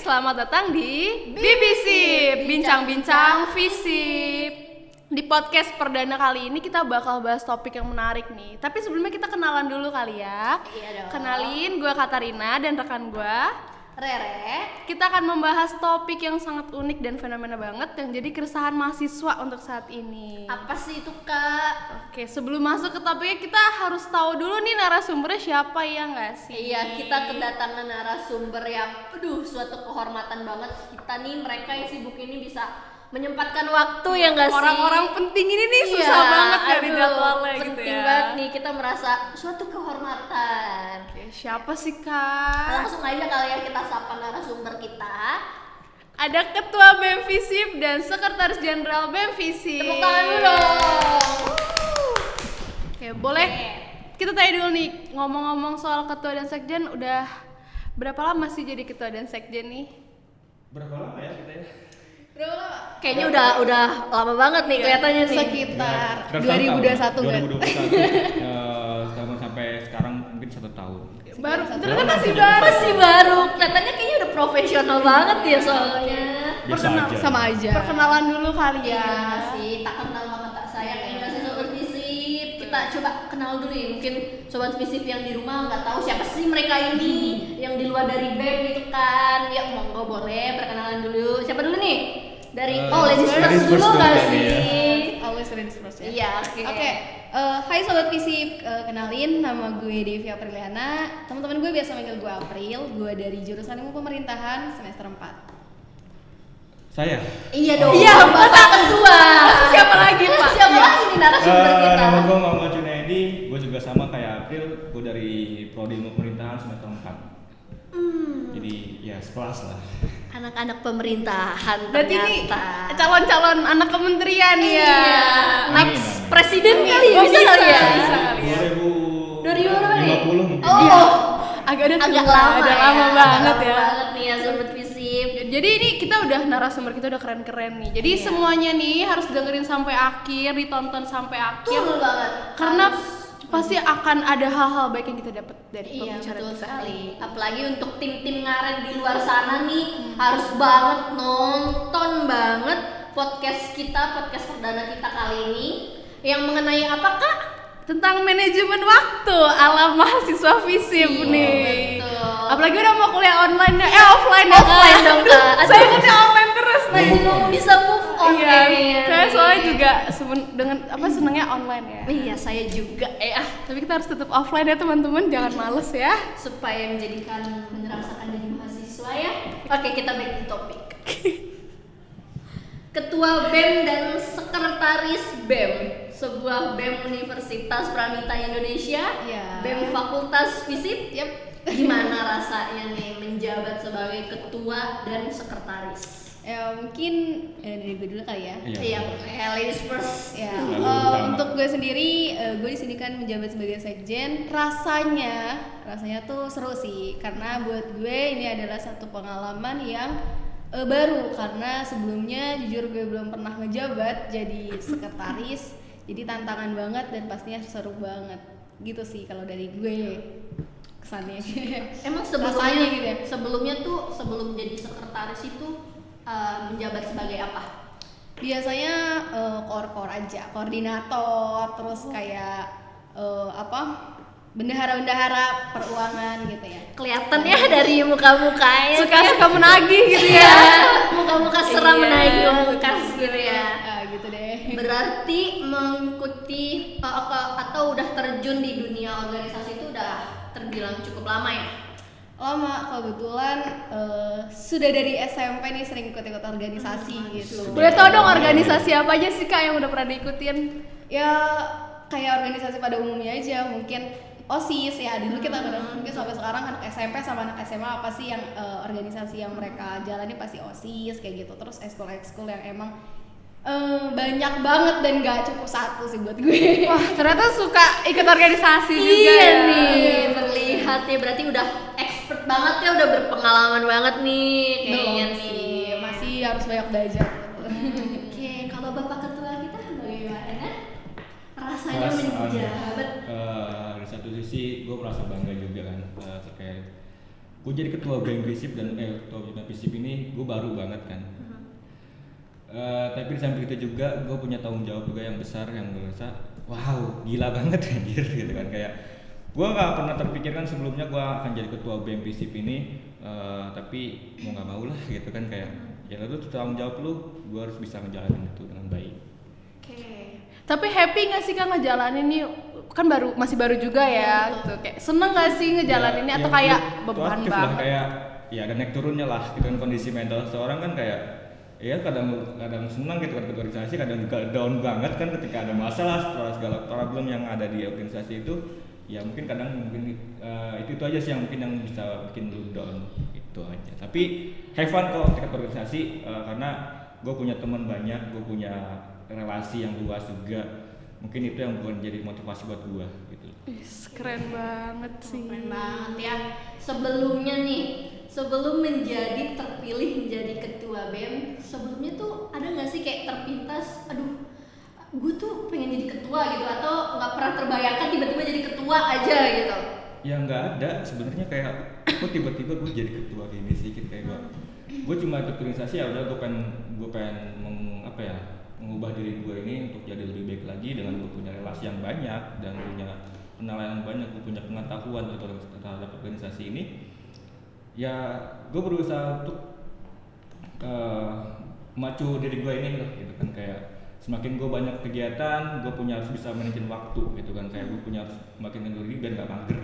selamat datang di BBC Bincang-Bincang Visip. Di podcast perdana kali ini kita bakal bahas topik yang menarik nih. Tapi sebelumnya kita kenalan dulu kali ya. Iya dong. Kenalin, gue Katarina dan rekan gue Rere. Kita akan membahas topik yang sangat unik dan fenomena banget yang jadi keresahan mahasiswa untuk saat ini. Apa sih itu, Kak? Oke, sebelum masuk ke topiknya kita harus tahu dulu nih narasumbernya siapa ya nggak sih? Iya, kita kedatangan narasumber yang suatu kehormatan banget. Kita nih, mereka yang sibuk ini bisa menyempatkan waktu ya nggak sih? Orang-orang penting ini nih susah banget dari jadwalnya gitu ya. Penting banget nih, kita merasa suatu kehormatan. Oke, siapa sih Kak? Langsung aja kali ya kita sapa narasumber kita. Ada Ketua BEM Visip dan Sekretaris Jenderal BEM Visip. Tepuk tangan dulu dong. Oke, boleh kita tanya dulu nih, ngomong-ngomong soal Ketua dan Sekjen, udah berapa lama sih jadi Ketua dan Sekjen nih? Berapa lama ya kita ya? Berapa lama? Kayaknya udah lama banget nih kelihatannya nih. Sekitar Ya, 2021 kan? 2021 sampai sekarang mungkin 1 tahun. Baru, ternyata masih baru. Masih baru, kelihatannya kayaknya udah profesional banget ya soalnya. Biasa aja. Sama aja. Perkenalan dulu kali ya. Iya sih, tak kenal maka tak sayang. Yang nggak sih sobat visip, kita coba kenal dulu ya. Mungkin sobat visip yang di rumah nggak tahu siapa sih mereka ini, yang di luar dari BEM gitu kan. Ya monggo boleh perkenalan dulu. Siapa dulu nih? Dari ladies first dulu nggak sih? Always ladies first ya. Iya, oke. Oke, hai Sobat Visip, kenalin nama gue Devi Apriliana. Teman-teman gue biasa manggil gue April. Gue dari jurusan Ilmu Pemerintahan semester 4. Saya. Iya dong. Iya, masa kedua. Siapa lagi Pak? Siapa lagi nih narasumber kita? Nama gue Muhammad Junaidi, gue juga sama kayak April, gue dari Prodi Ilmu Pemerintahan semester 4. Jadi ya sekelas lah. Anak-anak pemerintahan Berarti ini ternyata. calon-calon anak kementerian ya. Iya. Next presiden kali ya, Oh, bisa kali ya. bisa kali ya. 2050 mungkin. Oh, Agak udah agak tua, lama udah ya. lama banget Agak ya. lama banget nih ya sobat visip. Jadi ini kita udah narasumber kita udah keren-keren nih. Jadi semuanya nih harus dengerin sampai akhir, ditonton sampai akhir. Betul banget. Karena Harus. pasti akan ada hal-hal baik yang kita dapat dari Iya pembicaraan betul kita. sekali. Apalagi untuk tim-tim ngaret di luar sana nih harus banget nonton banget podcast kita, podcast perdana kita kali ini yang mengenai apa Kak? Tentang manajemen waktu ala mahasiswa Visip Iya, nih. betul. Apalagi udah mau kuliah online ya, offline ya. Offline dong, Kak. Aduh. Saya ingatnya online terus nih. Belum bisa move on Iya, kayaknya saya nih. soalnya juga dengan senengnya online ya. Iya saya juga ya. Tapi kita harus tetap offline ya teman-teman, jangan males ya. Supaya menjadikan menyerasakan diri mahasiswa ya. Oke, kita back to topik. Ketua BEM dan Sekretaris BEM, sebuah BEM Universitas Pramita Indonesia, Iya. BEM Fakultas Visip. Yap. Gimana rasanya nih menjabat sebagai ketua dan sekretaris? Ya mungkin dari gue dulu kali ya. Iya, ladies first. Ya, Lalu utama. untuk gue sendiri, gue di sini kan menjabat sebagai sekjen. Rasanya tuh seru sih, karena buat gue ini adalah satu pengalaman yang baru, karena sebelumnya jujur gue belum pernah ngejabat jadi sekretaris. Jadi tantangan banget dan pastinya seru banget. Gitu sih kalau dari gue kesannya. Emang Rasanya gitu ya? sebelumnya tuh sebelum jadi sekretaris itu menjabat sebagai apa? Biasanya kor aja, koordinator, terus kayak bendahara peruangan gitu ya. Kelihatan ya dari muka-mukanya. Suka-suka menagih gitu ya. Muka-muka seram Iya. menaiki uang bekas gitu ya. Gitu deh. Berarti mengikuti atau udah terjun di dunia organisasi itu udah terbilang cukup lama ya? Lama, kebetulan sudah dari SMP nih sering ikut-ikut organisasi gitu. Boleh tau dong organisasi apa aja sih Kak yang udah pernah diikutin? Ya kayak organisasi pada umumnya aja, mungkin OSIS ya, dulu kita mungkin sampai sekarang anak SMP sama anak SMA apa sih yang organisasi yang mereka jalani pasti OSIS kayak gitu. Terus ekskul yang emang banyak banget dan gak cukup satu sih buat gue. Wah, ternyata suka ikut organisasi juga Iya ya. nih, terlihat ya berarti udah expert banget ya, udah berpengalaman banget nih kayaknya Belum nih. sih, masih harus banyak belajar. Oke, kalau Bapak Ketua kita bagaimana? Rasanya Perasaan, menjabat. Dari satu sisi gue merasa bangga juga kan terkait gue jadi ketua BEM FISIP dan ketua BEM FISIP ini gue baru banget kan. Tapi di samping itu juga gue punya tanggung jawab juga yang besar, yang gue rasa wow gila banget anjir gitu kan. Kayak gue nggak pernah terpikirkan sebelumnya gue akan jadi ketua BEM FISIP ini, tapi mau nggak mau lah gitu kan. Kayak ya lalu tanggung jawab lu, gue harus bisa ngejalanin itu dengan baik. Tapi happy nggak sih Kak ngejalanin nih? Kan masih baru juga ya, gitu. Kayak seneng nggak sih ngejalaninnya atau kayak beban banget? Kayak ya ada naik turunnya lah gitu kan. Kondisi mental seorang kan kayak ya kadang senang gitu kan ke organisasi, kadang juga down banget kan ketika ada masalah, segala problem yang ada di organisasi itu. Ya mungkin itu aja sih yang mungkin yang bisa bikin lu down, itu aja. Tapi have fun kok ketika organisasi, karena gue punya teman banyak, gue punya relasi yang luas juga. Mungkin itu yang bukan jadi motivasi buat gue gitu. Keren banget sih. Keren banget ya. Sebelumnya nih, sebelum terpilih menjadi ketua BEM, sebelumnya tuh ada nggak sih kayak terpintas, aduh, gue tuh pengen jadi ketua gitu, atau nggak pernah terbayangkan tiba-tiba jadi ketua aja gitu? Ya nggak ada sebenarnya, kayak kok tiba-tiba gue jadi ketua gini sih, kayak gue cuma ikut organisasi ya udah, gue pengen mengubah diri gue ini untuk jadi lebih baik lagi dengan gue punya relasi yang banyak dan punya kenalan yang banyak, gue punya pengetahuan terhadap organisasi ini. Ya gue berusaha untuk memacu diri gue ini loh gitu kan. Kayak semakin gue banyak kegiatan, gue harus bisa manajemen waktu gitu kan. Kayak gue harus makin diri biar gak mager.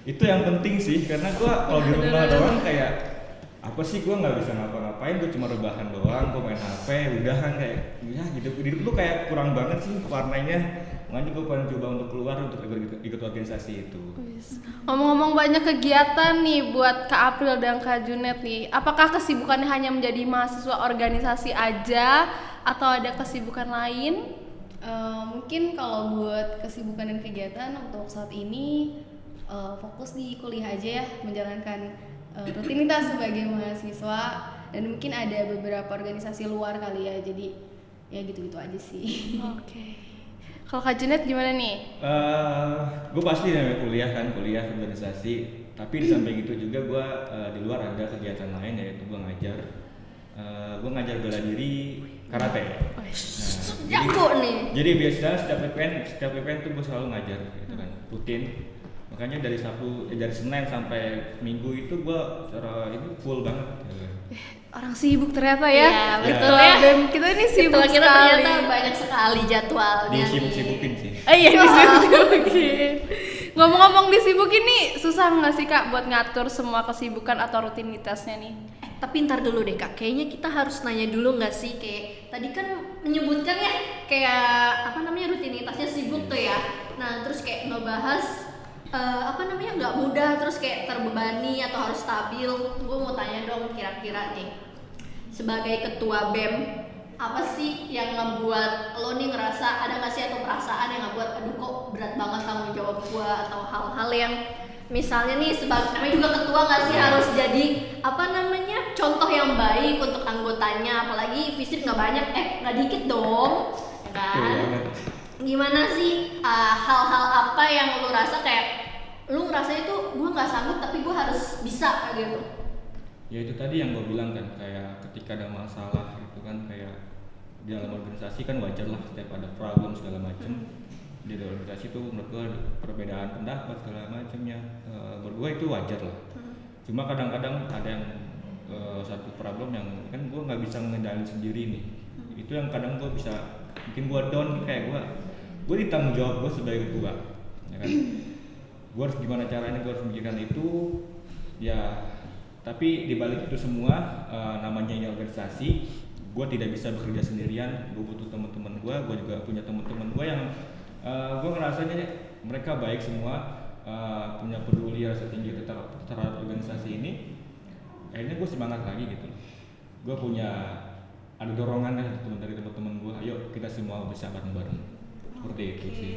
Itu yang penting sih, karena gue kalau di rumah doang kayak apa sih, gue nggak bisa ngapa-ngapain, gue cuma rebahan doang, gue main HP, udah kan kayak ya hidup lu kayak kurang banget sih warnanya. Makanya gue pengen coba untuk keluar untuk ikut organisasi itu. Ngomong-ngomong banyak kegiatan nih buat Kak April dan Kak Junet nih. Apakah kesibukannya hanya menjadi mahasiswa organisasi aja atau ada kesibukan lain? Mungkin kalau buat kesibukan dan kegiatan untuk saat ini fokus di kuliah aja ya, menjalankan rutinitas sebagai mahasiswa, dan mungkin ada beberapa organisasi luar kali ya, jadi ya gitu-gitu aja sih. Oke. Kalau Kak Junet gimana nih? Gue pasti namanya kuliah organisasi, tapi di samping itu juga gue di luar ada kegiatan lain, yaitu gue ngajar. Gue ngajar bela diri karate. Jago nih. Jadi biasanya setiap event tuh gue selalu ngajar gitu kan, rutin. Makanya dari Senin sampai Minggu itu gue secara itu full banget. Orang sibuk ternyata ya. Iya, betul ya. BEM kita ini sibuk Kita sekali. ternyata banyak sekali jadwalnya. Disibuk-sibukin sih. Iya disibukin. Ngomong-ngomong disibukin nih, susah nggak sih Kak buat ngatur semua kesibukan atau rutinitasnya nih? Tapi ntar dulu deh Kak, kayaknya kita harus nanya dulu nggak sih, kayak tadi kan menyebutkan ya kayak rutinitasnya sibuk tuh ya. Nah terus kayak ngebahas nggak mudah, terus kayak terbebani atau harus stabil. Gue mau tanya dong, kira-kira nih sebagai ketua BEM, apa sih yang ngebuat lo nih ngerasa, ada nggak sih atau perasaan yang ngebuat aduh kok berat banget tanggung jawab gue, atau hal-hal yang misalnya nih sebagai namanya juga ketua nggak sih harus jadi contoh yang baik untuk anggotanya, apalagi visit nggak banyak, nggak dikit dong, ya kan? Gimana sih hal-hal apa yang lu rasa kayak lu ngerasa itu gue nggak sanggup tapi gue harus bisa gitu? Ya itu tadi yang gue bilang kan, kayak ketika ada masalah gitu kan, kayak di dalam organisasi kan wajar lah setiap ada problem segala macam. Di dalam organisasi itu menurut gue perbedaan pendapat segala macamnya, menurut gue itu wajar lah. Cuma kadang-kadang ada yang satu problem yang kan gue nggak bisa mengendalikan sendiri nih. Itu yang kadang gue bisa bikin gue down, kayak gue ditanggung jawab gue sebagai ketua, ya kan? Gue harus gimana caranya, gue harus memikirkan itu ya. Tapi dibalik itu semua, namanya ini organisasi, gue tidak bisa bekerja sendirian. Gue butuh teman-teman gue juga punya teman-teman gue yang gue ngerasanya mereka baik semua, punya peduli rasa tinggi terhadap organisasi ini. Akhirnya gue semangat lagi gitu. Gue ada dorongan dari teman-teman gue, ayo kita semua bisa bareng-bareng. Seperti itu sih.